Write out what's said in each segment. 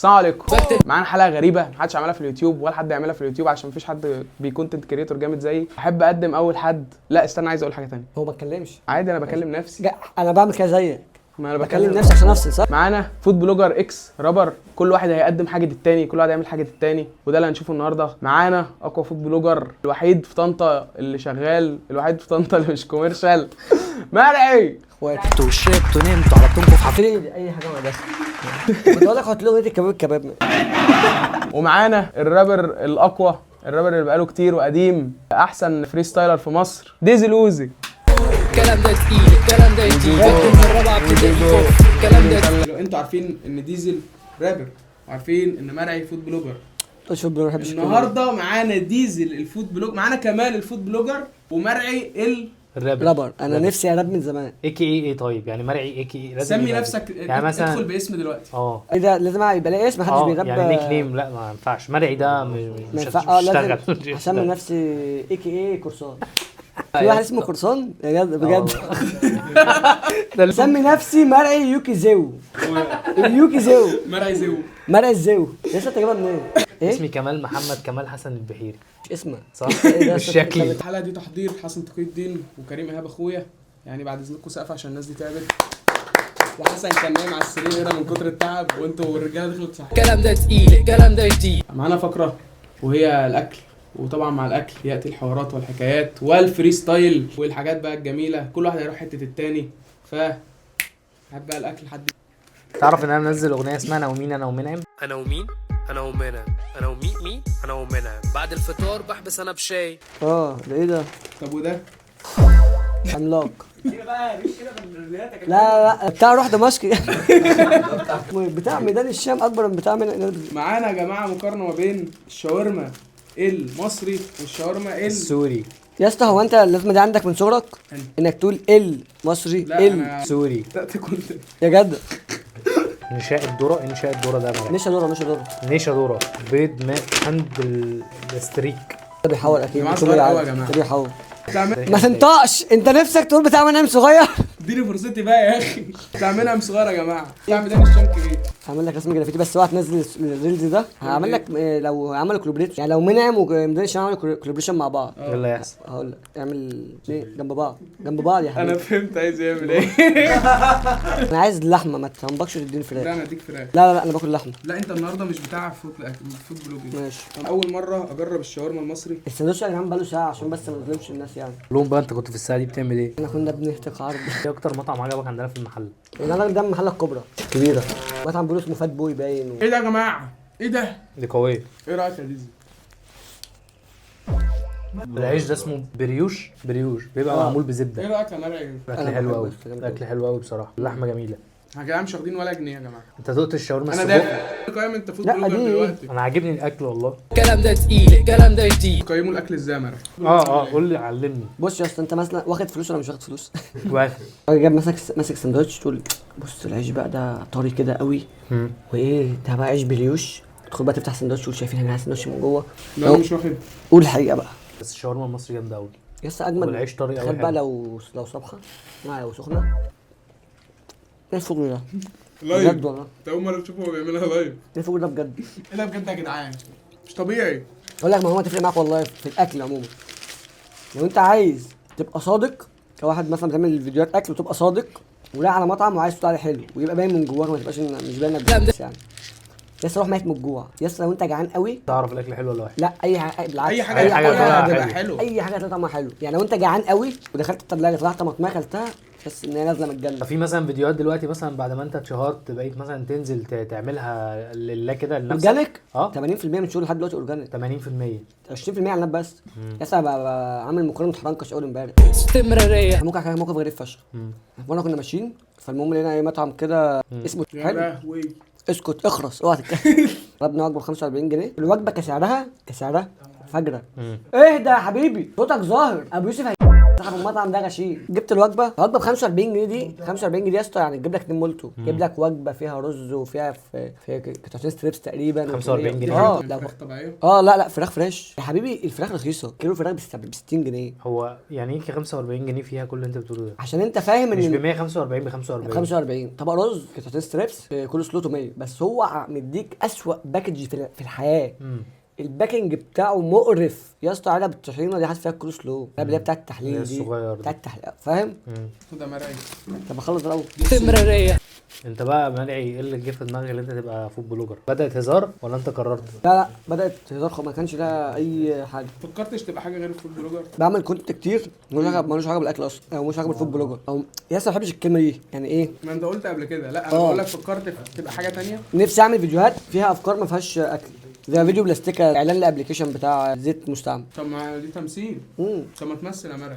السلام عليكم. معانا حلقه غريبه محدش عملها في اليوتيوب ولا حد يعملها في اليوتيوب عشان مفيش حد بيكونتنت كريتور جامد زيي. احب اقدم اول حد. لا استنى، عايز اقول حاجه ثانيه. هو ما اتكلمش عادي، انا بكلم نفسي. انا بعمل كده زيك. ما انا بكلم نفسي عشان افصل، صح؟ معانا فود بلوجر اكس رابر، كل واحد هيقدم حاجه للتاني، كل واحد هيعمل حاجه للتاني، وده اللي هنشوفه النهارده. معانا اقوى فود بلوجر، الوحيد في طنطا اللي شغال، الوحيد في طنطا اللي مش كوميرشال، مرعي. اخواتي انتوا وشربتوا نمتوا على بطنكم في حفلة اي حاجه ما داخل. كنت اقول لك هات له الكباب. ومعانا الرابر الاقوى، الرابر اللي بقاله كتير وقديم، احسن فري ستايلر في مصر، ديزل اوزي. الكلام ده تقيل، الكلام ده يجي الرابعه ابتدائي فوق الكلام ده. لو انتوا عارفين ان ديزل رابر وعارفين ان مرعي فود بلوجر، مش فود بلوجر، بحبش النهارده معانا ديزل الفود بلوجر، معانا كمال الفود بلوجر، ومرعي رابر. انا نفسي اراب من زمان. ايه طيب يعني مرعي ايه لازم سمي نفسك يعني مثلا ادخل باسم دلوقتي. ايه ده لازم يبقى ليه اسم، محدش بيراب يعني نيك نيم. لا ما ينفعش مرعي ده مش لازم هسمي نفسي اي كورسان. في واحد اسمه قرصان بجد. سمي نفسي مرعي يوكي زيو. مرعي زيو. لسه انت جايبها منين؟ ايه اسمي كمال محمد كمال حسن البحيري. مش اسمك صح. مش شكلي. الحلقه دي تحضير حسن تقي الدين وكريم ايهاب اخويا، يعني بعد اذنكم سقف عشان الناس دي تعبت، وحسن كان نايم على السرير هنا من كتر التعب، وانتوا والرجاله دخلوا تصحوا. الكلام ده تقيل، الكلام ده يجي. معانا فقره وهي الاكل، وطبعا مع الاكل ياتي الحوارات والحكايات والفري ستايل والحاجات بقى الجميله، كل واحد هيروح حته التاني. هات بقى الاكل حد. تعرف ان انا منزل اغنيه اسمها انا ومين انا ومنعم. انا ومين؟ انا ومنى. انا ومين؟ انا ومنى. بعد الفطار بحبس انا بشاي. ده ايه ده؟ طب وده عملاق. لا بتاع روح دمشق. بتاع ميدان الشام اكبر من بتاع معانا يا جماعه مقارنه ما بين الشاورما المصري والشاورما السوري. يا اسطى هو انت اللازمه دي عندك من صغرك انك تقول المصري سوري كنت يا جد. انشاء الذره ده مرعي. نشا ذره بيض ماء عند الاستريك. ده بيحور اكيد. جماعه صغير قوي يا جماعه. بيحور. ما تنطقش، انت نفسك تقول بتاع منعم صغير. اديني فرصتي بقى يا اخي. بتاع منعم صغير يا جماعه، بتاع ميدان الشام كبير. هعمل لك رسم جرافيتي بس اوعى تنزل الريلز ده. هعمل لك لو عملوا كولابريشن، يعني لو منعم وميدان الشام عملوا كولابريشن مع بعض، ايه اللي هيحصل؟ هقول لك اعمل جنب بعض يا حبيبي. انا فهمت عايز يعمل ايه. انا عايز اللحمه، ما تنبكش تديني فراخ. لا انا اديك فراخ. لا انا باكل لحمه. لا انت النهارده مش بتاع فود بلوجينج. ماشي. اول مره اجرب الشاورما المصري. السندوتش يا جدعان بقاله ساعه عشان بس ما نظلمش الناس يعني. لون بقى انت كنت في الساعه دي بتعمل ايه؟ احنا كنا بنهتك عرض. ايه اكتر مطعم عجبك عندنا في المحل؟ الراجل ده من المحله الكبرى كبيره، مطعم بيقولوا اسمه فات بوي باين ايه ده يا جماعه؟ ايه ده؟ دي قويه. ايه رايك يا ديزي؟ العيش ده اسمه بريوش بيبقى معمول بزبده. ايه رايك يا مرعي؟ الاكل حلو قوي بصراحه، اللحمه جميله. يا جماعه مش واخدين ولا جنيه يا جماعه. انت دقت الشاورما انا السجق؟ دافع. قايم انت فود لا، بلوجر دي دلوقتي. انا عاجبني الاكل والله. الكلام ده تقيل، الكلام ده يجي. قيموا الاكل ازاي يا مرعي؟ قول لي علمني. بص يا اسطى، انت مثلا واخد فلوس ولا مش واخد فلوس؟ واخد. جاب ماسك سندوتش، تقول بص العيش بقى ده طري كده قوي، وايه ده بقى عيش بريوش. تدخل بقى تفتح سندوتش تقول شايفين هنا سندوتش من جوه. لا مش واخد. قول الحقيقه بقى. بس الشاورما المصري جامده قوي يا اسطى اجمل. والعيش طري قوي. تخيل بقى لو صبحه لو سخنه. ايه الفجر ده؟ لايف. بجد والله. انت اول مره تشوفه هو بيعملها لايف. ايه الفجر ده بجد؟ ايه ده بجد يا جدعان؟ مش طبيعي. اقول لك ما هو تفرق معاك والله في الاكل عموما. لو انت عايز تبقى صادق كواحد مثلا بتعمل فيديوهات اكل وتبقى صادق ولا على مطعم وعايز تطلع عليه حلو ويبقى باين من جواك، ما تبقاش مش باين انك بس يعني. يس روح ميت من الجوع. يس لو انت جعان قوي تعرف الاكل حلو ولا وحش؟ لا اي حاجه بالعكس. اي حاجه هتبقى حلو. اي حاجه هتبقى طعمها حلو. يعني لو انت جعان قوي ودخلت الثلاجه طلعت طماطميه اكلتها تحس ان هي نازله من الجنه. في مثلا فيديوهات دلوقتي مثلا بعد ما انت اتشهرت بقيت مثلا تنزل تعملها لله كده لنفسك. اورجانيك 80% 80% من شغل لحد دلوقتي اورجانيك. 80%. 20% اعلانات بس. يس انا عامل مكرونه حرنكش اول امبارح. استمراريه. ممكن احكي موقف غريب فشخ. وانا كنا ماشيين فالمهم لقينا اي مطعم كده اسمه يا حلو. لهوي. اسكت اخرس اوعى تتكلم. طلبنا وجبه ب 45 جنيه، الوجبه كسعرها فجره. اهدى يا حبيبي صوتك ظاهر. ابو يوسف صاحب المطعم ده غشيم. جبت الوجبه ب 45 جنيه دي 45 جنيه يا اسطى، يعني تجيب لك 2 مولتو، تجيب لك وجبه فيها رز وفيها في قطعتين ستريبس تقريبا 45 جنيه. اه فراخ طبيعيه. لا فراخ فريش يا حبيبي. الفراخ رخيصه، كيلو فراخ ب 60 جنيه. هو يعني ايه 45 جنيه فيها كل اللي انت بتقوله ده؟ عشان انت فاهم مش ب ان 145 ب 45. 45 طبق رز قطعتين ستريبس كل سلو توميه. بس هو مديك اسوأ باكج في الحياه. الباكنج بتاعه مقرف يا اسطى. علب الطحينه دي حاطط فيها كل سلو، اللي هي بتاعت التحليل دي، الصغير بتاعت التحليل، فاهم؟ ده مرعي. طب اخلص الاول. انت بقى مرعي، ايه اللي جه في دماغك اللي انت تبقى فود بلوجر؟ بدأت هزار ولا انت قررت؟ لا بدات هزار، ما كانش لها اي حاجه. فكرتش تبقى حاجه غير الفود بلوجر؟ بعمل كونتنت كتير ملوش علاقه بالاكل اصلا، او ملوش علاقه بالفود بلوجر، او يا اسطى ما بحبش الكلمه دي. يعني ايه؟ ما انت قلت قبل كده. لا انا بقول لك فكرت تبقى حاجه تانية. نفسي اعمل فيديوهات فيها افكار ما فيهاش اكل، زي فيديو بلاستيكا اعلان الابلكيشن بتاع زيت مستعمل. طب ما دي تمثيل. طب ما تمثل يا مرعي.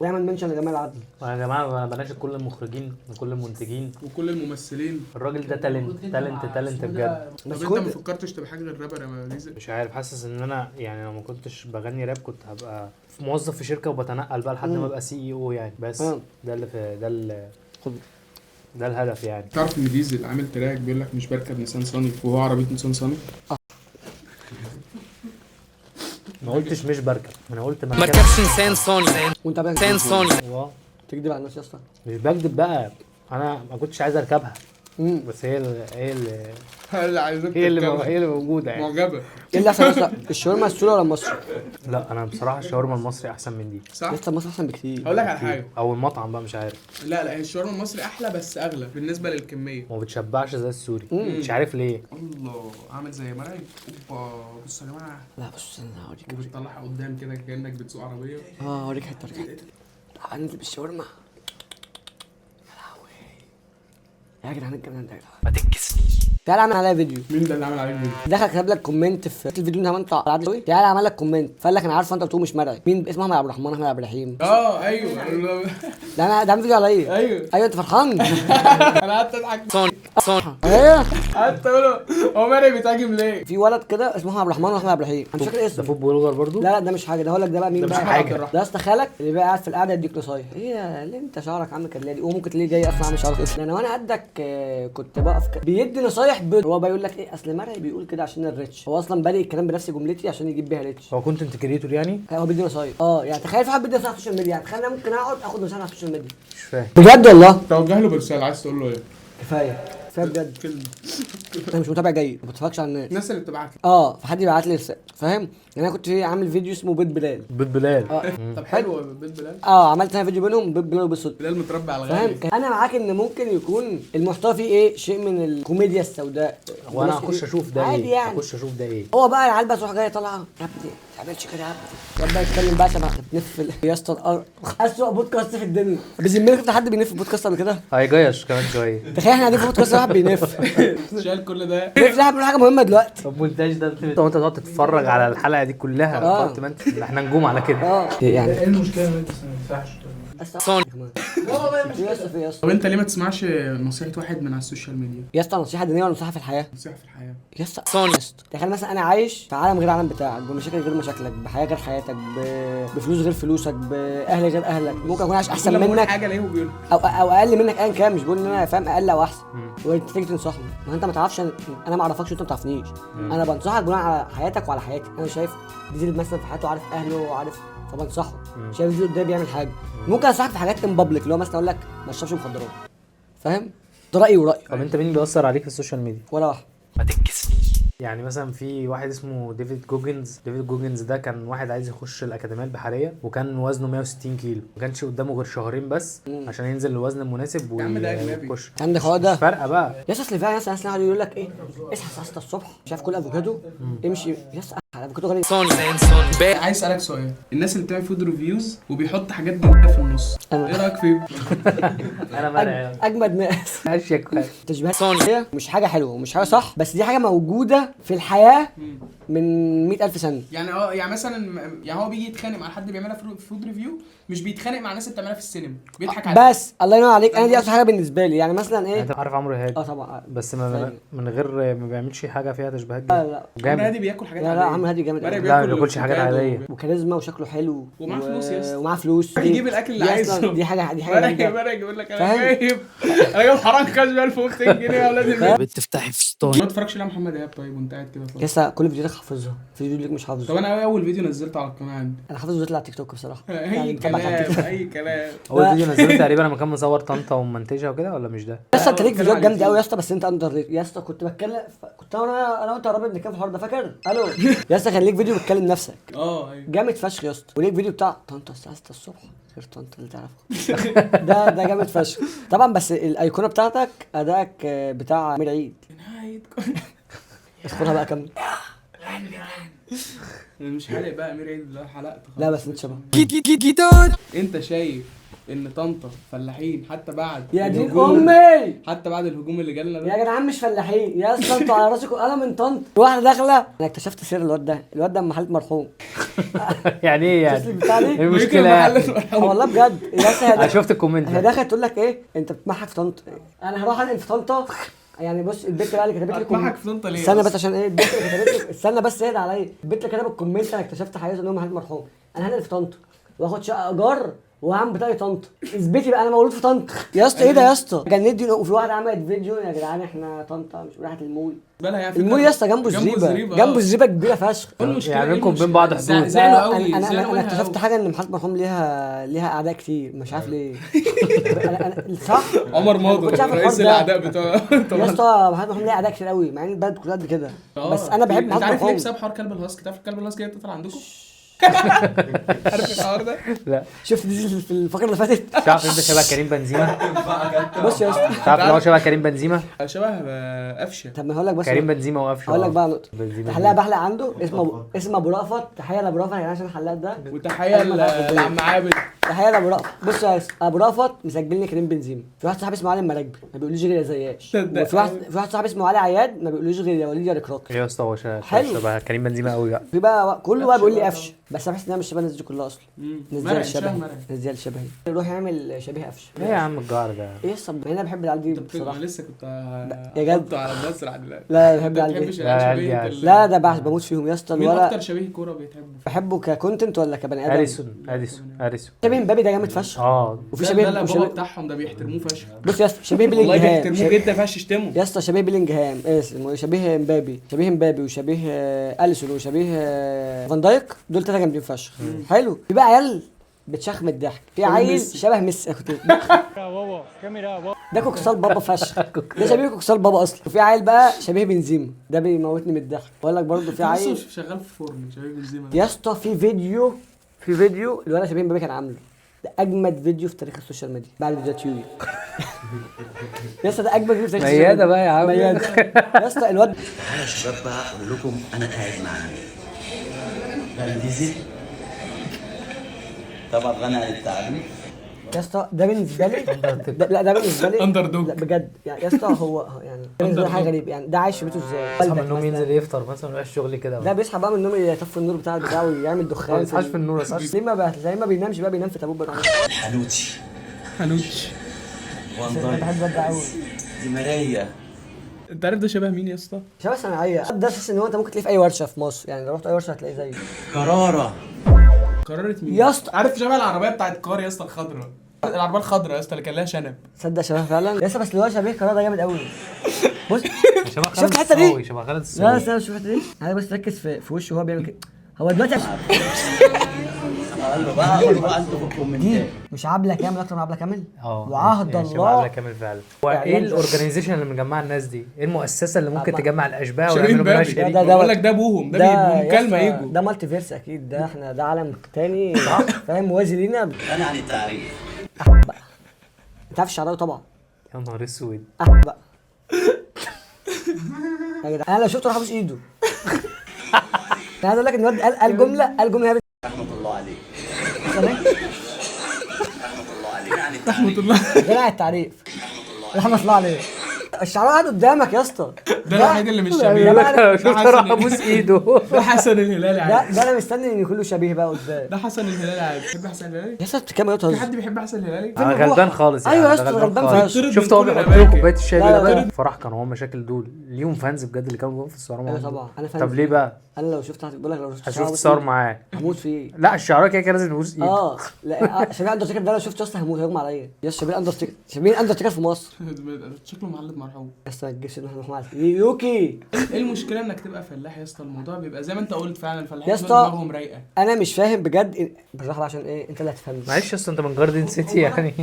واعمل منشن لجمال عدل. يا جماعه بلاش كل المخرجين وكل المنتجين وكل الممثلين. الراجل ده تالنت بجد. طب بس انت كنت ما فكرتش تبقى حاجه غير رابر يا ماليزا؟ مش عارف، حاسس ان انا يعني لو ما كنتش بغني راب كنت هبقى موظف في شركه وبتنقل بقى لحد ما ابقى CEO يعني. بس ده الهدف يعني. تعرف ان ديزل عامل تراك بيقول لك مش بركب نيسان صاني وهو عربيه نيسان صاني؟ ما قلتش مش بركب، انا قلت مركبش نيسان صاني. وانت بقى نيسان صاني. تكدب على الناس يا اسطى. مش بكدب بقى، انا ما كنتش عايز اركبها. بس هي اللي موجوده يعني. معجبه. ايه اللي احسن اصلا، الشاورما السوري ولا المصري؟ لا انا بصراحه الشاورما المصري احسن من دي. صح. لسه المصري احسن بكتير. هقول لك على حاجه. او المطعم بقى مش عارف. لا هي الشاورما المصري احلى بس اغلى بالنسبه للكميه. وما بتشبعش زي السوري. مش عارف ليه. الله عامل زي مرعي. اوبا بصوا يا جماعه. لا بص انا هوريك. بتطلعها قدام كده كانك بتسوق عربيه. هوريك حته هننزل بالشاورما. يا جدعان الجمال ده ما تنكسنيش. تعالى اعمل عليها فيديو. مين ده اللي عمل عليك فيديو؟ دخل كتب لك كومنت في الفيديو اللي عملته على عادل. تعالى عمل لك كومنت فقال لك انا عارف انت بتقول مش مرعي. مين اسمه؟ احمد عبد الرحمن، احمد عبد الرحيم. ايوه. ده انا ده عامل فيديو عليا. ايوه انت فرحان؟ انا قعدت اضحك. صاني. ايوه قعدت اقول له هو مرعي بيتهاجم ليه؟ في ولد كده اسمه احمد عبد الرحمن واحمد عبد الرحيم، انا مش فاكر ده اسمه. فود بلوجر برضو؟ لا ده مش حاجه. ده هقول لك ده بقى مين ده مش بقى. حاجة. ده يا اسطى خالك اللي بقى قاعد في القعده يديك نصايح. ايه اللي انت شعرك عامل كده ليه؟ وممكن تلاقيه جاي اصلا عامل شعرك اسود. انا وانا قدك كنت بقف بيدي نصايح هو بيقول لك ايه، اصل مرعي بيقول كده عشان الريتش. هو اصلا بادئ الكلام بنفس جملتي عشان يجيب بيها ريتش. هو كونتنت كريتور يعني؟ هو بيدي نصايح. يعني تخيل في حد بيدي نصايح على السوشيال ميديا. يعني تخيل انا ممكن اقعد اخد نصايح على السوشيال ميديا. مش فاهم بجد والله. توجه له برساله عايز تقول له ايه؟ كفايه بجد. انا مش متابع جيد، ما بتفرجش على الناس. الناس اللي بتبعت لك. فحد يبعت لي رساله، فاهم؟ يعني انا كنت عامل فيديو اسمه بيت بلال. بيت بلال. طب حلو بيت بلال. عملت انا فيديو بينهم بيت بلال وبالصدفه. بلال متربي على فاهم؟ الغالي. انا معاك ان ممكن يكون المحتوى فيه ايه، شيء من الكوميديا السوداء. هو انا هخش اشوف ده عادي ايه؟ يعني. هخش اشوف ده ايه؟ هو بقى العيال بقى تروح جايه طالعه يا ابني ما تعملش كده يا ابني. يبدا يتكلم بقى شبه بنف يا اسطى الارض. اسوء بودكاست في الدنيا. بذمتك انت حد بينف في بودكاست قبل كده؟ هيجيش كمان شويه. تخيل احنا قاعدين في بودكاست واحد بينف. شايل كل ده. بينف ده بيقول حاجه مهمه دلوقتي. طب مونتاج ده انت تقعد تتفرج على الحلقه دي كلها تقعد تمنتج. احنا نجوم على كده. يعني ايه المشكله ان انت ما ينفعش؟ صاني. يا اسطى طب انت ليه ما تسمعش نصيحه واحد من على السوشيال ميديا؟ يا اسطى نصيحه دينيه ولا نصيحه في الحياه؟ نصيحه في الحياه. يا اسطى صاني. تخيل مثلا انا عايش في عالم غير العالم بتاعك، بمشاكل غير مشاكلك، بحياه غير حياتك، بفلوس غير فلوسك، باهل غير اهلك. ممكن اكون عايش احسن لما بقول منك حاجه ليه وبيقول او اقل منك ايا كان. مش بقول ان انا فاهم اقل او احسن، وانت تيجي تنصحني. ما انت ما تعرفش انا ما اعرفكش وانت ما تعرفنيش. انا بنصحك بناء على حياتك وعلى حياتي. انا شايف ديزل مثلا في حياته عارف اهله وعارف، فبنصحه. شايف ديزل قدامي بيعمل حاجه. ممكن انصحك في حاجات ان بابليك، اللي هو مثلا اقول لك ما تشربش مخدرات، فاهم؟ ده رايي ورايي. طب انت مين بيأثر عليك في السوشيال ميديا؟ ولا واحد. ما تنكسنيش. يعني مثلا في واحد اسمه ديفيد جوجنز ده كان واحد عايز يخش الأكاديمية البحرية وكان وزنه 160 كيلو. ما كانش قدامه غير شهرين بس عشان ينزل الوزن المناسب يا عم ده أجنبي. ويخش. عندك هو ده مش فارقة بقى. يا اسطى. فعلا ناس قاعد يقول لك ايه، اصحى الساعه 6 الصبح مش عارف كل افوكادو امشي. يا اسطى الافوكادو غالي. صاني. صاني. عايز اسالك سؤال. الناس اللي بتعمل فود ريفيوز وبيحط حاجات جديده في النص، ايه رايك فيهم؟ أنا مرعي اجمد ناس. أشيك. تشبيهات صاني. مش حاجه حلوه ومش حاجه صح، بس دي حاجه موجوده في الحياه من 100,000 سنه. يعني يعني مثلا يعني هو بيجي يتخانق مع حد بيعملها في فود ريفيو، مش بيتخانق مع الناس اللي بتعملها في السينما، بيضحك عليها. بس الله ينور عليك، انا دي اكتر حاجه بالنسبه لي. يعني مثلا يعني ايه؟ انت عارف عمرو هادي؟ طبعا. بس ما من غير ما بيعملش حاجه فيها تشبيهات لا جامد. لا عمرو جامد. هادي بياكل حاجات لا عاديه. لا عمرو هادي جامد مرة أوي. لا، ما بياكلش حاجات أفوكادو عادية. وكاريزما وشكله حلو ومعاه فلوس يا اسطى. ومعاه فلوس يجيب الاكل اللي دي عايزه. أصلاً دي حاجه مرة جامده. يقول لك انا فاهم؟ جايب حرام كاش ب 1200 جنيه يا ولاد البيت. بتفتحي في ستون. ما تتفرجش ليه على محمد ايهاب طيب وانت قاعد كده خالص؟ لسه كل فيديوهاتك حافظها، في فيديو ليك مش حافظه. طب انا اول فيديو نزلته على القناه عندي انا حافظ فيديوهات على تيك توك بصراحه. اي متابعك على كلام تيك توك. اي كلام. اول فيديو نزله تقريبا لما كان مصور طنطا ومنتجها وكده، ولا مش ده؟ لسه انت ليك بتكلم فيديوهات على جامده قوي يا اليوتيوب. اسطى، بس انت اندر ريت يا اسطى. كنت بتكلم كنت انا وانت يا رب بنتكلم في الحوار ده، فاكر؟ الو يا اسطى كان ليك فيديو بتكلم نفسك ايوه جامد فشخ يا اسطى. وليك فيديو بتاع طنطا الساعه 6 الصبح غير طنطا اللي تعرفه. ده جامد فشخ طبعا. بس الايقونه بتاعتك ادائك بتاع امير عيد. اذكرها بقى كمل. مش حالق بقى امير عيد اللي حلقته. لا بس انت شبه. انت شايف ان طنطا فلاحين حتى بعد يا دين الهجوم- امي حتى بعد الهجوم اللي جالنا ده؟ يا جدعان مش فلاحين يا اسطى، انتوا على راسكم قلم من طنط. واحده داخله انا اكتشفت سر الواد ده اما حالة مرحوم. يعني ايه شفت يعني؟ البتاع دي؟ ايه المشكله يعني؟ والله بجد يا اسطى انا شفت الكومنت هي ده. دخلت تقول لك ايه انت بتمحك في طنطا. انا هروح انقل في طنطا. يعني بص البت بقى اللي كتبت لي هتمحك في طنطا ليه استنى بس أصلاً؟ عشان ايه البت اللي كتبت لي استنى بس اهدى عليا. البت اللي كتبت الكومنت انا اكتشفت حقيقه ان هو محل مرحوم. انا هنقل في طنطا واخد شقه ايجار وهعمل بتاعي طنطا. اثبتي بقى انا مولود في طنطا يا اسطى. ايه ده يا اسطى؟ جنيت دي. وفي واحده عملت فيديو يا جدعان احنا طنطا مش راحت المول. بالها يعني المول يا اسطى جنبه الزريبه. جنبه الزريبه كبيره فشخ. يعني بينكم وبين بعض حدود. زعلوا قوي. انا اكتشفت حاجه ان محمد مرحوم ليها اعداء كتير مش عارف ليه. انا صح. عمر ما كنتش ماضي عارف رئيس الحوار ده. الاعداء بتوع يا اسطى محمد مرحوم ليه اعداء كتير قوي مع ان البلد كلها قد كده. بس انا بحب انت محمد عارف ليه مرحوم. بسبب حوار كلب الهاسكي؟ تعرف الكلب الهاسكي ده طلع عندكم؟ عارف الحوار ده؟ لا، شفت دي في الفقره اللي فاتت. تعرف انت شبه كريم بنزيما؟ بص يا اسطى تعرف ان هو شبه كريم بنزيما؟ شبه قفشه. طب ما هقول لك بس كريم بنزيما وقفشه. هقول لك بقى نقطه. بنزيما حلاق بحلق عنده اسمه ابو رأفت. تحيه لابو رأفت يا جدعان عشان الحلاق ده. وتحيه لعم عابد. تحيه لابو رأفت. بص يا اسطى ابو رأفت مسجل لي كريم بنزيما. في واحد صاحبي اسمه علي المراكبي ما بيقولوش غير يا زياش. وفي واحد صاحبي اسمه علي عياد ما بيقولوش غير يا وليد يا ركراكي. ايه يا اسطى، هو حلو. شبه كريم بنزيما قوي بقى. في بقى كله بقى بيقول لي قفش. بس انا بحس ان انا مش شبه الناس دي كلها اصلا. الناس دي مرق، الشبه. شبه مرق. الناس دي الشبهي. يروح يعمل شبيه قفش. ايه يا عم الجار ده؟ ايه الصب انا بحب العيال دي انا بصراحه. لسه كنت يا جد. هحطه على المسرح دلوقتي. لا بحب انت العيال بتحبش دي. العيال لا، شبيه عادي. لا ده بموت فيهم يا اسطى مين اكتر الولد. شبيه كوره بتحبه؟ بحبه ككونتنت ولا كبني ادم؟ اديسون. شبيه مبابي ده جامد فشخ. وفي ده شبيه لا وشبيه- بابا بتاعهم ده بيحترموه فشخ. بص يا اسطى شبيه والله بيلينجهام. بيحترموه جدا ما ينفعش تشتمه. يا اسطى شبيه بيلينجهام اسمه شبيه مبابي وشبيه اليسون وشبيه فان دايك. دول ثلاثه جامدين فشخ. حلو. في بقى عيال بتشخم الضحك. في عيل ميسي. شبه ميسي. أنا كنت ده كوكسال بابا فشخ. ده شبيه كوكسال بابا اصلا. وفي عيل بقى شبيه بنزيما ده بيموتني من الضحك. بقول لك برضه في عيل شغال في فرن شبيه بنزيما. يا اسطى في فيديو الولد شبيه مبابي كان عامله. ده اجمد فيديو في تاريخ السوشيال ميديا بعد فيديوهات يويا. يا اسطى ده اجمد فيديو في تاريخ السوشيال ميادة ميديا. بقى يا عم. ميادة. يا اسطى الواد تعالى يا شباب بقى اقول لكم انا قاعد مع مين. فان ديزل طبعا غني عن التعريف. يا اسطى ده بالنسبه لي لا ده بالنسبه لي أندر دوج. لا بجد يعني يا اسطى هو يعني بالنسبه لي حاجه غريبه. يعني ده عايش في بيته ازاي؟ يصحى من والدك النوم مثلاً. ينزل يفطر مثلا ويروح الشغل كده. ده بيصحى بقى من النوم يطفي النور بتاعه ويعمل ما دخان. بيصحاش في النور، يصحاش. ليه ما بينامش بقى بينام في تابوت بقى. الحانوتي حنوتش. انا والله بحب الواد ده قوي. دي مرايه. انت عارف ده شبه مين يا اسطى؟ شبه صناعيه. ده اساس ان هو انت ممكن تلاقيه في اي ورشه في مصر. يعني لو رحت اي ورشه هتلاقيه زيه. قراره. قررت مين؟ يا اسطى عارف شبه العربيه بتاعت كار يا اسطى الخضراء. العربيه الخضراء يا اسطى اللي كان لها شنب. تصدق شبه فعلا. يا اسطى بس اللي هو شبيه قرار ده جامد قوي. بص شبه خالد شفت الحته دي؟ الصاوي، شبه خالد لا الصاوي. استنى شوف الحته دي. انا بس ركز في وشه وهو بيعمل كده. هو دلوقتي قال له بقى انتوا في دي الكومنتات. مش عبله كامل اكتر من عبله كامل. اه وعهد يعني شبه الله. عبلة كامل فعلا. هو ايه يعني الاورجنايزيشن اللي مجمع الناس دي؟ ايه المؤسسه اللي ممكن أما- تجمع الاشباه شبيه ويعملوا منها مبابي. شريك؟ ده بقول لك ده ابوهم ده بيبقوا مكالمه يا اسطى يجوا. ده مالتي فيرس اكيد. ده احنا ده عالم تاني فاهم موازي لينا. غني عن التعريف. بقى انت عارف الشعراوي طبعا. يا نهار اسود. بقى يا جدعان انا لو شفته راح ابوس ايده. انا عايز اقول لك ان الواد قال جمله رحمه الله عليك. رحمه الله عليك. رحمه الله. غير على التعريف. رحمه الله عليه. الشعراء قاعد قدامك يا اسطى. ده الوحيد اللي مش لا، شبيه. يقول لك لا، انا شفت راح ابوس ايده. ده حسن الهلالي عادي. ده انا مستني ان كله شبيه بقى قدام. ده حسن الهلالي عادي. بتحب حسن الهلالي؟ يا اسطى بتتكلم في بتهزر. حد بيحب حسن الهلالي؟ انا غلبان خالص ايوه يا ده اسطى غلبان خالص. فشخ. شفت هو من كل بيحط له الأماكن. كوبايه الشاي لا، بقى لا. الفرح كانوا هم مشاكل دول ليهم فانز بجد اللي كانوا في الصوره ايوه معاهم. طبعا انا فاهم. طب ليه بقى؟ انا لو شفت بقول لك لو شفت شفت صور معاه. هموت فيه. لا الشعراء كده كده لازم نبوس ايده. لا شبيه اندرتيكر ده لو شفته اصلا هموت هيغمى عليا. يا اسطى شبيه اندرتيكر، شبيه اندرتيكر في مصر. شكله مهلب مرحوم. يا اسطى ما تجيبش ان احنا نروح يوكي. ايه المشكله انك تبقى فلاح يا اسطى؟ الموضوع بيبقى زي ما انت قلت فعلا، يا الفلاحين اسطى دماغهم رايقه. انا مش فاهم بجد بالراحه بقى عشان ايه انت اللي هتفهمني. معلش يا اسطى انت من جاردن سيتي يعني.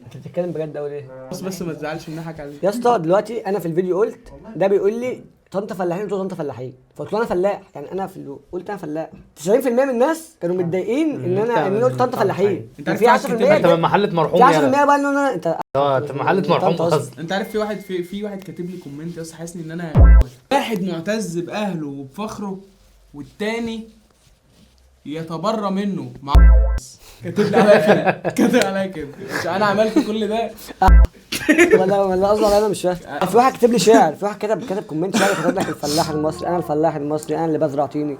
انت بتتكلم بجد قوي ليه؟ بس ما تزعلش نضحك عليك. يا اسطى دلوقتي انا في الفيديو قلت ده بيقول لي طنطا فلاحين، قلت له طنطا فلاحين، فقلت له انا فلاح، يعني انا في قلت انا فلاح. 90% من الناس كانوا متضايقين ان انا قلت طنطا فلاحين. انت عارف في واحد 10% كاتب- انت من محله في مرحوم 10% يا بقى ان انا انت انت من محله مرحوم طنطا أصلاً. قصد. انت عارف في واحد كاتب لي كومنت يا اسطى حاسسني ان انا واحد معتز باهله وبفخره، والتاني يتبرى منه مع كاتب لي عليا كده، كاتب عليا كده. مش انا عملت كل ده؟ ولا قصدي انا مش فاهم. في واحد كتب لي شعر، في واحد كتب كومنت شعر كتب لك الفلاح المصري، انا الفلاح المصري، انا اللي بزرع طيني.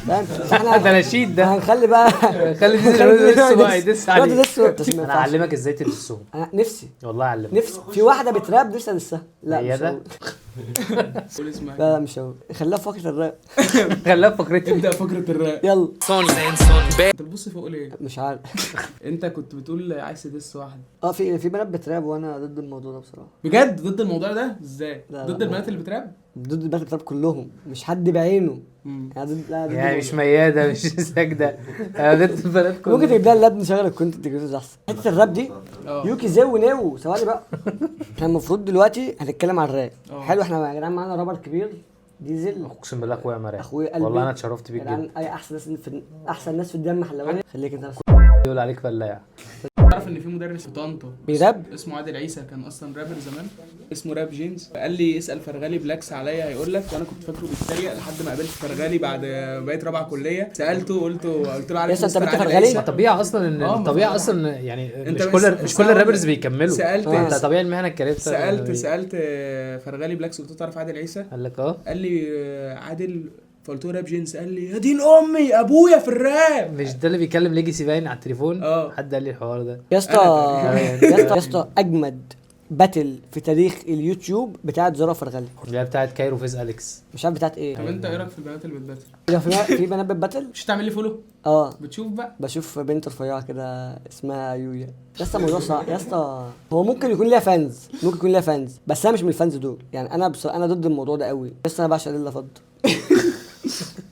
فاهم؟ احنا ده نشيد ده. هنخلي بقى خلي دي لسه بقى يدس عليه. عليه. انا اعلمك ازاي تدسهم انا نفسي والله اعلمك. نفسي في واحده بتراب نفسي ادسها. لا هي مش ده؟ هقول. قول اسمها. لا مش هقول، خليها في فقره الراب. خليها في فكرتي. ابدا فكره الراب. يلا انت بتبص فوق ليه؟ مش عارف. انت كنت بتقول عايز تدس واحده في بنات بتراب وانا ضد الموضوع ده بصراحه. بجد؟ ضد الموضوع ده ازاي؟ لا، ضد لا. البنات اللي بتراب؟ ضد البنات بتراب كلهم، مش حد بعينه. مم. يعني ضد لا ضد يعني مش الموضوع. مياده مش ساجده. انا ضد البنات ممكن كلها. تجيب لها اللاب نشغل الكونتنت جريتورز احسن. حته الراب دي اه. يوكي زو نيو ثواني بقى. احنا المفروض دلوقتي هنتكلم عن الراب. اه. حلو، احنا يا جدعان معانا رابر كبير ديزل. اقسم بالله اخويا مريم. اخويا قلبي. والله انا اتشرفت بيك يا جدعان جدا. اي احسن ناس في الدم حلواني. خليك انت بس. يقول عليك فلاح. تعرف ان في مدرس في طنطا بيراب؟ اسمه عادل عيسى، كان اصلا رابر زمان، اسمه راب جينز. قال لي اسال فرغالي بلاكس عليا هيقول لك، وانا كنت فاكره بيتريق لحد ما قابلت فرغالي بعد بقيت رابعه كليه. سالته قلت له عارف يس، انت مستر بنت عادل فرغالي؟ عيسى؟ ما طبيعي اصلا ان اه، الطبيعه ما- اصلا يعني انت مش بس- كل بس انا- الرابرز بيكملوا. سألت- انت طبيعي المهنه الكارير سالت فرغالي بلاكس، قلت له تعرف عادل عيسى؟ قال لك اه. قال لي عادل، فقلت له راب جينز. قال لي يا دين امي ابويا في الراب. مش ده اللي بيكلم ليجاسي باين على التليفون؟ اه. حد قال لي الحوار ده. يا اسطى يا اسطى اجمد باتل في تاريخ اليوتيوب بتاعت زرا فرغلي. اللي هي بتاعت كايرو فيز اليكس. مش عارف بتاعت طب ايه. انت ايه رايك في البنات اللي بتباتل؟ لو في بنات بتباتل. مش تعمل لي فولو؟ اه بتشوف بقى؟ بشوف بنت رفيعه كده اسمها يويا. يا اسطى الموضوع صعب يا اسطى. هو ممكن يكون ليها فانز، ممكن يكون ليها فانز، بس انا مش من الفانز دول. يعني انا انا ضد الموضوع ده قوي. بس انا بعشق ليلى فضه.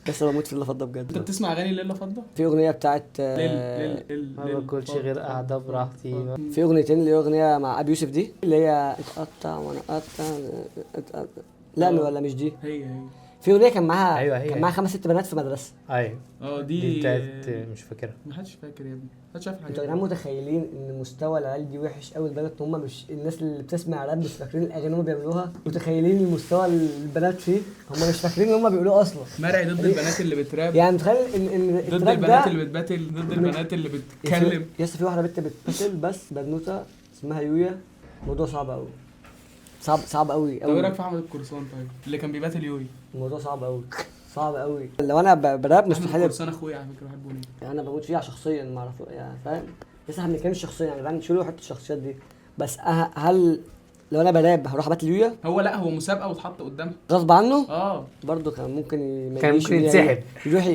بس انا بموت في ليلى فضه انت بجد. بتسمع اغاني ليلى فضه؟ في اغنيه بتاعت ما باكلش غير قاعده براحتي. في اغنيتين اللي هي اغنيه مع ابي يوسف دي اللي هي اتقطع وانا اتقطع. لا ولا مش دي. هي في اغنيه كان معاها أيوة، هي. كان معاها 5 6 بنات في مدرسه. ايوه اه دي بتاعت مش فاكرها. محدش فاكر يا ابني، محدش عارف انتوا الحاجات يا جدعان متخيلين ان مستوى العيال دي وحش قوي لدرجه ان هم مش الناس اللي بتسمع راب مش فاكرين الاغاني اللي هم بيعملوها؟ متخيلين المستوى البنات فيه؟ هم مش فاكرين ان هم بيقولوه اصلا. مرعي ضد البنات اللي بتراب، يعني تخيل ان ضد التراك البنات ده اللي بتباتل، ضد البنات اللي بتتكلم. يا اسطى في واحده بنت بتباتل بس بنوته اسمها يويا. الموضوع صعب قوي، صعب قوي طب ايه رايك قوي. في احمد القرصان طيب اللي كان بيباتل يوي؟ الموضوع صعب قوي، صعب قوي. لو انا براب احمد مستحيل. القرصان اخويا على فكره، بحبه ليه؟ يعني انا بموت فيها شخصيا ما اعرف يعني فاهم. لسه احنا بنتكلم شخصيا يا جدعان، شيلوا حته الشخصيات دي. بس هل لو انا براب هروح اباتل يويا هو لا، هو مسابقه واتحط قدامها. غصب عنه؟ اه برضه كان ممكن ما كان يجيش ممكن يتسحب. يروح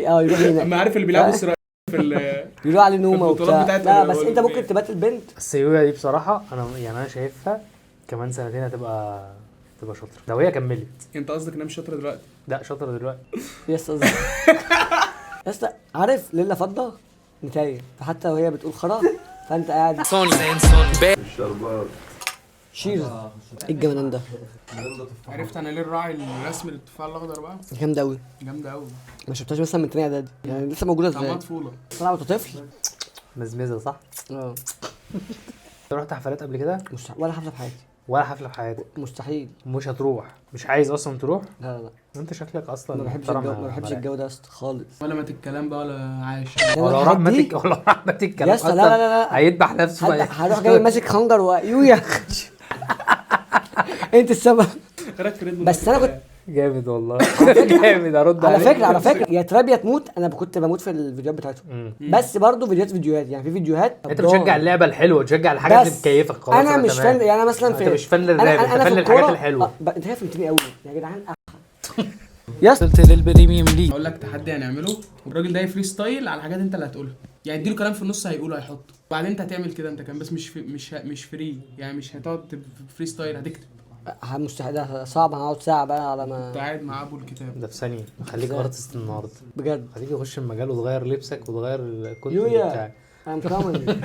اما عارف اللي بيلعبوا اسرائيل في يروح عليه نومه البطولات وبتاع. بتاعت لا بس انت الأولمبياد. ممكن تباتل بنت. بس يويا دي بصراحه انا شايفها كمان سنتين هتبقى شاطره لو هي كملت. انت قصدك انها مش شاطره دلوقتي؟ لا شاطره دلوقتي. يا اسطى يا اسطى عارف ليلى فضه نتايه، فحتى وهي بتقول خرا فانت قاعد شيرز. ايه الجمدان ده؟ عرفت انا ليه الراعي الرسمي للتفاح الاخضر بقى؟ جامده قوي. جامده قوي، ما شفتهاش مثلا من تاني اعدادي، يعني لسه موجوده طعمها ازاي؟ طفوله. طلع وانت طفل. مزمزه صح؟ اه رحت حفلات قبل كده؟ ولا حفله في حياتي. ولا حفله في حياتك؟ مستحيل. مش هتروح؟ مش عايز اصلا تروح؟ لا لا لا، انت شكلك اصلا ما بحبش محترم الجو، يا ما بحبش مرعي. الجو ده يا اسطى خالص. ولا مات الكلام بقى ولا عايش. ولو راح ماتك، ولو راح ماتك الكلام يا اسطى لا اصلا لا لا، هيذبح نفسه بقى. هروح جاي ماسك خنجر ويويا. انت السبب. بس انا كنت جامد والله. جامد. ارد على عليك. فكره، على فكره يا تراب يا تموت، انا كنت بموت في الفيديوهات بتاعتهم. بس برضه فيديوهات يعني، في فيديوهات انت بتشجع اللعبه الحلوه، تشجع الحاجات اللي بس بتكيفك خلاص. انا مش تمام. فان يعني. انا مثلا انت مش فان للراب، انت فان في للحاجات الكورة- الحلوه. انت خايف فهمتني قوي يا جدعان. يا اسطى وصلت للبريميوم ليج. اقول لك تحدي هنعمله، والراجل ده فري ستايل على حاجات انت اللي هتقولها، يعني اديله كلام في النص هيقوله هيحطه، وبعدين انت هتعمل كده انت كمان، بس مش فري يعني، مش هتقعد فري ستايل، هتكتب. مستحيل، ده صعب. هنقعد ساعه بقى على ما انت قاعد مع ابو الكتاب ده في ثانيه. خليك ازاي؟ ارتست النهارده. بجد. خليك تخش المجال وتغير لبسك وتغير الكونتنت يويا بتاعك. انا مش كامل.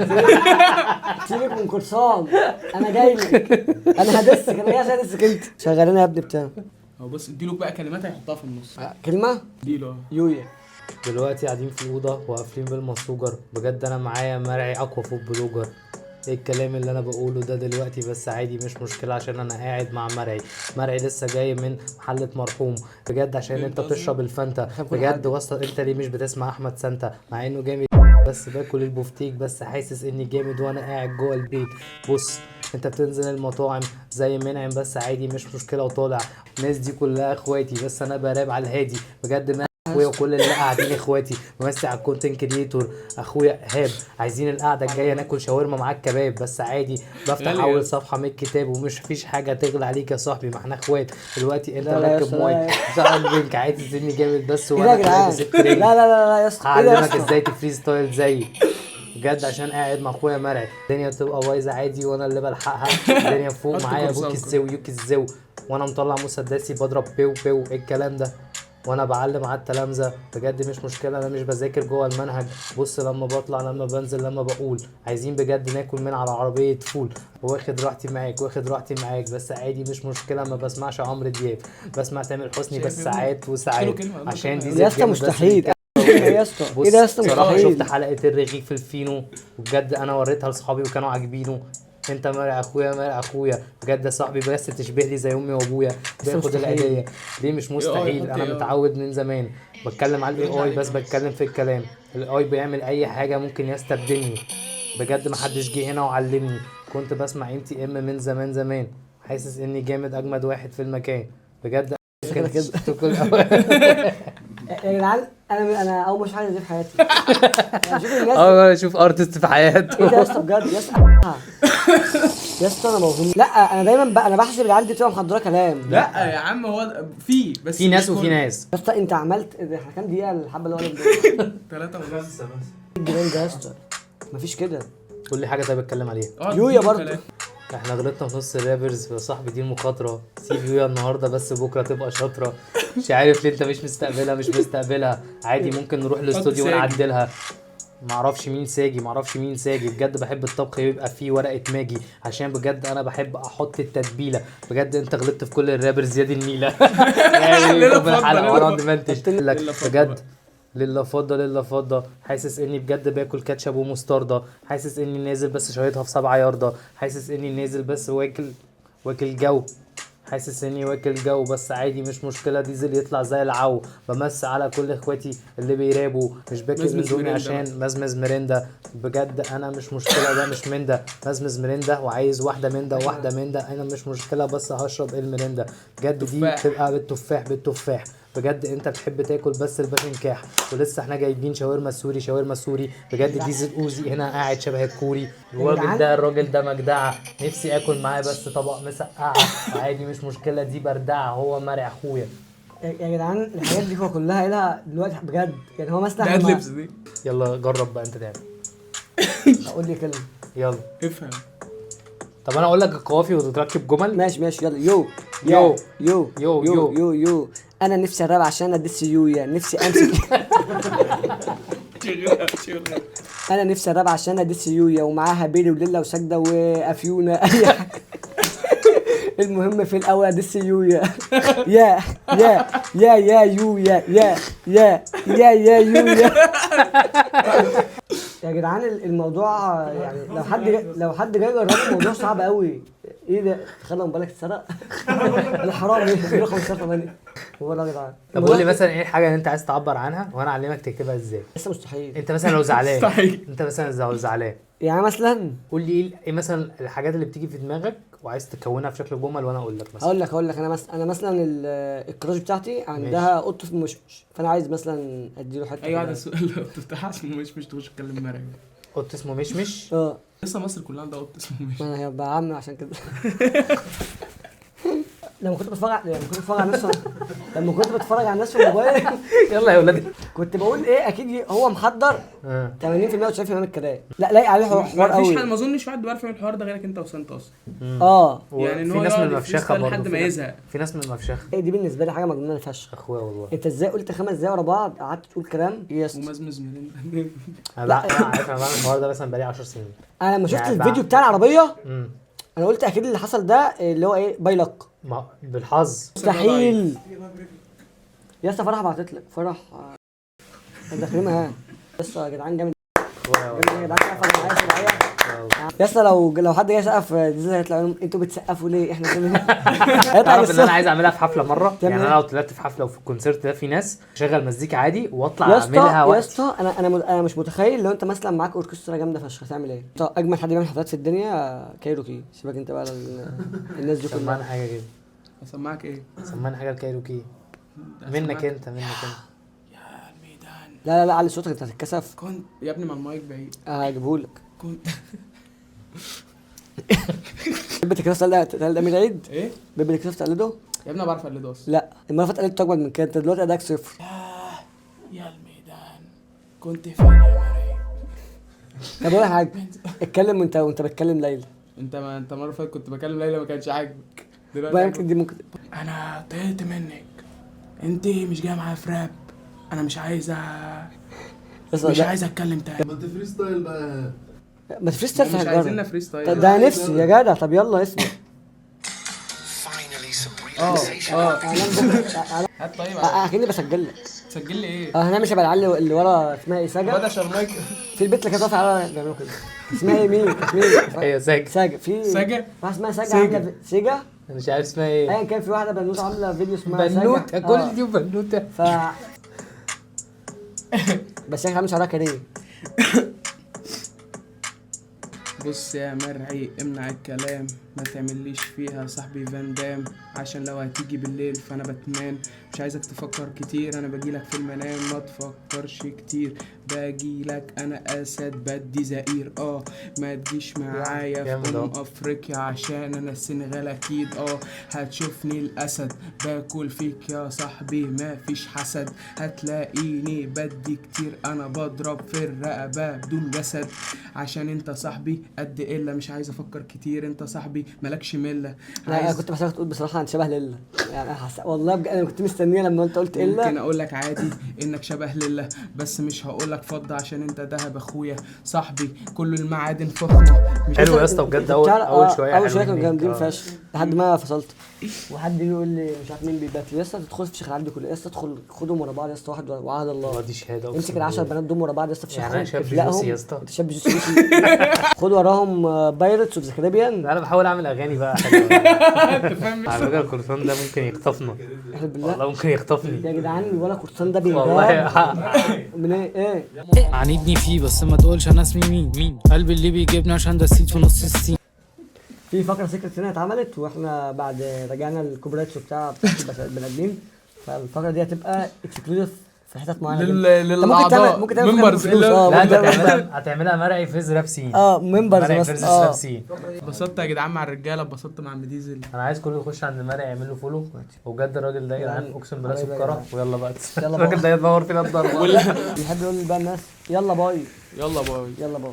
سيبك من قرصان، انا جاي لك. انا هدسك، انا جاي عشان ادسك انت. شغالين يا ابني بتاع هو بص اديله بقى كلمات هيحطها في النص. كلمه اديله يويا. دلوقتي قاعدين في الاوضه وقافلين بالمسوجر. بجد انا معايا مرعي اقوى فوق بلوجر. ايه الكلام اللي انا بقوله ده دلوقتي؟ بس عادي مش مشكله عشان انا قاعد مع مرعي لسه جاي من محلة مرحوم. بجد عشان انت بتشرب الفانتا. بجد وصل انت ليه مش بتسمع احمد سانتا مع انه جامد؟ بس باكل البفتيك بس حاسس اني جامد وانا قاعد جوه البيت. بص انت بتنزل المطاعم زي منعم بس عادي مش مشكله وطالع. الناس دي كلها اخواتي بس انا براب على الهادي. بجد ما اخويا وكل اللي قاعدين اخواتي. بمسي على الكونتنت كريتور اخويا ايهاب. عايزين القعده الجايه ناكل شاورما معاك كباب بس عادي. بفتح اول صفحه من الكتاب ومش فيش حاجه تغلى عليك يا صاحبي، ما احنا اخوات. دلوقتي انت لا لا يا راكب اسطى، مايك زعل بينك عايز تزني جامد بس ايه ده يا وانا جدعان؟ لابس لا الترنج. لا لا لا يا اسطى، ايه ده يا هعلمك اسطى؟ ازاي تفري ستايل زيي بجد عشان قاعد مع اخويا مرعي. الدنيا بتبقى بايظه عادي وانا اللي بلحقها. الدنيا فوق معايا ابوك الزو يوك الزو وانا مطلع مسدسي بضرب بيو بيو. ايه الكلام ده؟ وانا بعلم على التلامذه. بجد مش مشكله انا مش بذاكر جوه المنهج. بص لما بطلع لما بنزل لما بقول عايزين بجد ناكل من على عربيه فول. واخد راحتي معاك واخد راحتي معاك بس عادي مش مشكله. ما بسمعش عمرو دياب بسمع تامر حسني بس ساعات وساعات عشان دي يا اسطى مستحيل. ايه يا اسطى؟ ايه ده يا اسطى صراحه مستحيل. شفت حلقه الرغيف الفينو وبجد انا وريتها لاصحابي وكانوا عاجبينه. انت مرعي اخويا مرعي اخويا بجد يا صاحبي بس تشبه لي زي امي وابويا. باخد مستحيل. العيديه ليه مش مستحيل؟ انا متعود من زمان بتكلم على الاي اي بس بتكلم في الكلام. الاي بيعمل اي حاجه ممكن يستبدلني. بجد محدش جه هنا وعلمني. كنت بسمع MTM من زمان زمان حاسس اني جامد اجمد واحد في المكان بجد. كده كده. يا جدعان انا اول مش حاجه دي في حياتي. يعني شوف الناس اشوف ارتست في حياته. ايه ده يا اسطى بجد يا اسطى. يا اسطى انا موهوم. لا انا دايما انا بحسب اللي عندي بتبقى محضره كلام. لا يا عم هو في بس في ناس مش وفي كله. ناس. يا اسطى انت عملت احنا كام دقيقه الحبه اللي ورا دول؟ 3 ونص. الجنان ده يا اسطى مفيش كده. قول لي حاجه طيب اتكلم عليها. يويا برضه. احنا غلطنا في نص الرابرز يا صاحبي دي المخاطره. سيب يويا النهارده بس بكره تبقى شاطره. مش عارف ليه انت مش مستقبلها عادي ممكن نروح الاستوديو ونعدلها. معرفش مين ساجي بجد. بحب الطبخ يبقى فيه ورقه ماجي عشان بجد انا بحب احط التتبيله. بجد انت غلطت في كل الرابرز زياد النيله. يعني الحلقه وانا منتج لك بجد. لله فضه حاسس اني بجد باكل كاتشب ومستردة. حاسس اني نازل بس شايطها في 7 ياردة. حاسس اني نازل بس واكل جو. حاسس اني واكل جو بس عادي مش مشكله. ديزل يطلع زي العو. بمس على كل اخواتي اللي بيرابوا. مش باكل اندومي عشان مزمز مرندا. بجد انا مش مشكله ده مش من ده. مزمز مرندا وعايز واحده من ده وواحده من ده. انا مش مشكله بس هشرب المرندا. بجد دي بتبقى بالتفاح بجد. انت بتحب تاكل بس الباشنكاح. ولسه احنا جايبين شاورما سوري بجد. ديزل اوزي هنا قاعد شبه الكوري. الراجل ده مجدعه. نفسي اكل معاه بس طبق مسقعه. عادي مش مشكله دي بردعه. هو مرعي اخويا. يا جدعان الحاجات دي كلها لها دلوقتي بجد يعني. هو مثلا ده ادلبس دي. يلا جرب بقى انت تعمل. اقول لي كلمه. يلا افهم. طب انا اقول لك القوافي وتركب جمل. ماشي يلا. يو انا نفسي اراب عشان ادس يويا. نفسي امسك. انا نفسي اراب عشان ادس يويا ومعاها بيلي وليلى وسجده وافيونا. اي حاجه. المهم في الاول ادس يويا. يا يويا يا يويا. يا جدعان الموضوع يعني لو حد جاي يجرب الموضوع صعب قوي. ايه ده؟ تخيل لو موبايلك اتسرق. الحرام ايه؟ رقم 8 هو ده يا جدعان. طب قول لي مثلا ايه الحاجه اللي انت عايز تعبر عنها وانا اعلمك تكتبها ازاي. لسه مستحيل. انت مثلا لو زعلان مستحيل. انت مثلا لو زعلان يعني مثلا قول لي ايه مثلا الحاجات اللي بتيجي في دماغك وعايز تكونها في شكل جمل وانا اقول لك مثلا. اقول لك انا مثلا الكراش بتاعتي عندها قطه في مشمش، فانا عايز مثلا اديله حته اي واحد كده. السؤال لو بتفتحها اسمه مش تخش تتكلم مرعي. قط اسمه مشمش. لسه مصر كلها عندها قط اسمه مش. ما انا هيبقى عم عشان كده. لما كنت بتفرج على الناس في الموبايل يلا يا ولادي. كنت بقول ايه اكيد هو محضر 80% و90% من الكلام. لا لايق عليه حوار ما فيش قوي. حد، ما اظنش واحد بيعرف يعمل الحوار ده غيرك انت وسنت اصلا. يعني ان في هو ناس من يقعد المفشخه يفريستايل برضه لحد ما يزهق. في ناس من المفشخه. ايه دي بالنسبه لي حاجه مجنونه فشخ. اخويا والله. انت ازاي قلت 5 دقايق ورا بعض قعدت تقول كلام يس. ومزمز من انا عارف انا بعمل الحوار ده مثلا بقالي 10 سنين. انا لما شفت يعني الفيديو بتاع العربيه امم انا قلت اكيد اللي حصل ده اللي هو ايه بايلق. بالحظ. مستحيل. يا اسطى فرح بعتت لك فرح داخلين ها. يا جدعان جامد يا جدعان. سقف معايا شويه يا اسطى. لو حد جاي يسقف دي هيطلع لهم انتوا بتسقفوا ليه؟ احنا تعرف ان انا عايز اعملها في حفله مره. يعني انا إيه؟ لو طلعت في حفله وفي الكونسيرت ده في ناس شغل مزيكا عادي واطلع يا اعملها اسطى. وقت. يا اسطى انا مش متخيل لو انت مثلا معاك اوركسترا جامده فشخ هتعمل ايه؟ طب اجمل حد بيعمل حفلات في الدنيا كايروكي. سيبك انت بقى الناس دي سمعنا كلها. حاجه كده. اسمعك ايه؟ سمعنا حاجه الكايروكي. منك انت يا الميدان. لا علي صوتك انت هتتكسف. كنت يا ابني، ما المايك بعيد. هجيبهولك. كنت بيبي تكسف ده من العيد. ايه بيبي تكسف تقلده. يا ابني؟ بعرف اقلده اصلا. لا المره اللي فاتت قلت اكبر من كده. انت دلوقتي اداك صفر. يا الميدان كنت فين يا مريم؟ طب اقول لك حاجه. اتكلم وانت بتكلم ليلى. انت المره اللي فاتت كنت بكلم ليلى ما كانش عاجبك. بقى دلوقتي يمكن دي ممكن. انا طهقت منك. انت مش جايه معايا في راب. انا مش عايز اتكلم تاني. ما انت فري ستايل بقى. ما تفريش تفهم. مش عايزيننا فري ستايل. طب ده نفسي يا جدع. طب يلا اسمع. هات طيب. اكني بسجل لك. تسجل لي ايه؟ هنعمل شبه العيال اللي ورا اسمها ايه ساجا. بدأ المايك. في البيت اللي كانت واقفه على بيعملوا كده. اسمها ايه مين؟ هي ساجة. ساجا. في ساجا؟ واحده اسمها ساجا سيجا. عامله سيجا. انا مش عارف اسمها ايه. ايا كان في واحده بنوته عامله فيديو اسمها بنوته. ساجا. كل دي بنوته. بس هي عامله شعرها كريه. بص يا مرعي، امنع الكلام، ما تعمليش فيها صاحبي فان دام، عشان لو هتيجي بالليل فانا بتنام. مش عايزك تفكر كتير، انا بجيلك في المنام، ما تفكرش كتير. باجيلك انا اسد بدي زئير. ما تجيش معايا في افريقيا عشان انا السنغال اكيد. هتشوفني الاسد باكل فيك يا صاحبي، ما فيش حسد. هتلاقيني بدي كتير، انا بضرب في الرقبه بدون جسد، عشان انت صاحبي قد الا. مش عايز افكر كتير، انت صاحبي مالكش مله. لا انا كنت بحسك تقول بصراحه انت شبه ليلى. يعني والله بجد انا كنت مستنيه لما انت قلت الا. ممكن اقول لك عادي انك شبه لله، بس مش هقول لك فض عشان انت دهب اخويا صاحبي، كل المعادن فخمه. حلو يا اسطى بجد. اول شويه اول شويه كانوا جامدين فشخ لحد ما فصلت. وحد يجي يقول لي مش عارف مين بيبات يا اسطى. تدخل في شيخ العبد كله يا اسطى. ادخل خدهم ورا بعض يا اسطى واحد وعهد الله. دي شهاده. امسك ال10 بنات دول ورا بعض يا اسطى في شيخ. يعني انا شاب جوسي يا اسطى. انت شاب جوسي. خد وراهم بايرتس اوف ذا كاريبيان. انا بحاول اعمل اغاني بقى حلوه. على فكره القرصان ده ممكن يخطفنا. والله ممكن يخطفني يا جدعان. ولا قرصان ده والله. من ايه عنيدني فيه بس ما تقولش انا اسمي مين قلبي اللي بيجيبني عشان ده سيت في نص السين. في فقره سيكرت هنا اتعملت واحنا بعد رجعنا الكوبريتش بتاع البني ادمين. فالفقره دي هتبقى اكسكلوزيف في حتت معينه. للاعضاء ممكن تعمل ممبرز. لا انت هتعملها مرعي فيز راب سين. ممبرز مرعي بس. فيز راب سين. اتبسطت يا جدعان مع الرجاله، اتبسطت مع مديزل. انا عايز كله يخش عند مرعي يعمل له فولو. وبجد الراجل ده يا جدعان اقسم بالله سكره. ويلا بقى الراجل ده يتنور فينا الضرب. بيحب يقول بقى الناس يلا باي. يلا باي. يلا باي.